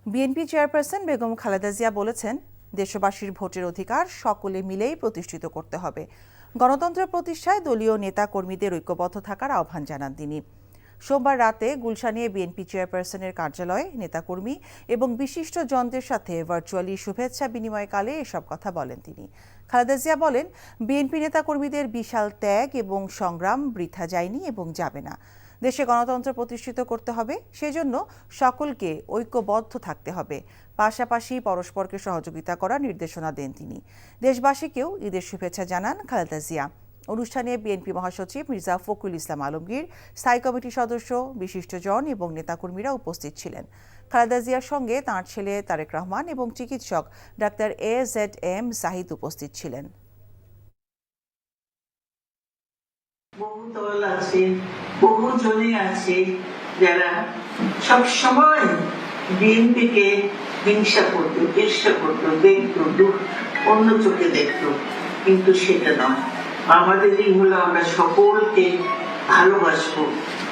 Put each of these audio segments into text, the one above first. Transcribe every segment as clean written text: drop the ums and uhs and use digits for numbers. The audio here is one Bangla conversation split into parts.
বিএনপি চেয়ারপারসন বেগম খালেদা জিয়া বলেছেন, দেশবাসীর ভোটের অধিকার সকলে মিলেই প্রতিষ্ঠিত করতে হবে। গণতন্ত্র প্রতিষ্ঠায় দলীয় নেতা কর্মীদের ঐক্যবদ্ধ থাকার আহ্বান জানান তিনি। সোমবার রাতে গুলশানে বিএনপি চেয়ারপারসনের কার্যালয়ে নেতাকর্মী এবং বিশিষ্ট জনদের সাথে ভার্চুয়ালি শুভেচ্ছা বিনিময়কালে এসব কথা বলেন তিনি। খালেদা জিয়া বলেন, বিএনপি নেতাকর্মীদের বিশাল ত্যাগ এবং সংগ্রাম বৃথা যায়নি এবং যাবে না। দেশে গণতন্ত্র প্রতিষ্ঠিত করতে হবে, সেজন্য সকলকে ঐক্যবদ্ধ থাকতে হবে। পাশাপাশি পরস্পরকে সহযোগিতা করার নির্দেশনা দেন তিনি। দেশবাসীকেও ঈদের শুভেচ্ছা জানান খালেদা জিয়া। অনুষ্ঠানে বিএনপি মহাসচিব মির্জা ফখরুল ইসলাম আলমগীর, স্থায়ী কমিটির সদস্য, বিশিষ্টজন এবং নেতাকর্মীরা উপস্থিত ছিলেন। খালেদা জিয়ার সঙ্গে তাঁর ছেলে তারেক রহমান এবং চিকিৎসক ডাক্তার AZM জাহিদ উপস্থিত ছিলেন। বহু দল আছে, বহু জনে আছে যারা সবসময় বিএনপিকে হিংসা করতো, ঈর্ষা করতো, দেখতো, অন্য চোখে দেখতো, কিন্তু সেটা নয়। আমাদেরই হলো আমরা সকলকে ভালোবাসবো,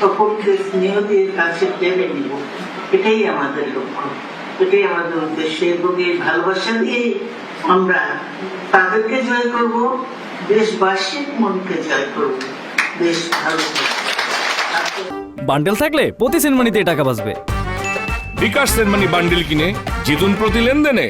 সকলকে স্নেহ দিয়ে কাছে টেনে নিব, এটাই আমাদের লক্ষ্য, এটাই আমাদের উদ্দেশ্য। এবং এই ভালোবাসা দিয়ে আমরা তাদেরকে জয় করব, দেশবাসীর মনকে জয় করব। দেশ ভালো বান্ডেল থাকলে প্রতি সেনমানিতে টাকা বাঁচবে। বিকাশ সেনমানি বান্ডেল কিনে জিতুন প্রতি লেনদেনে।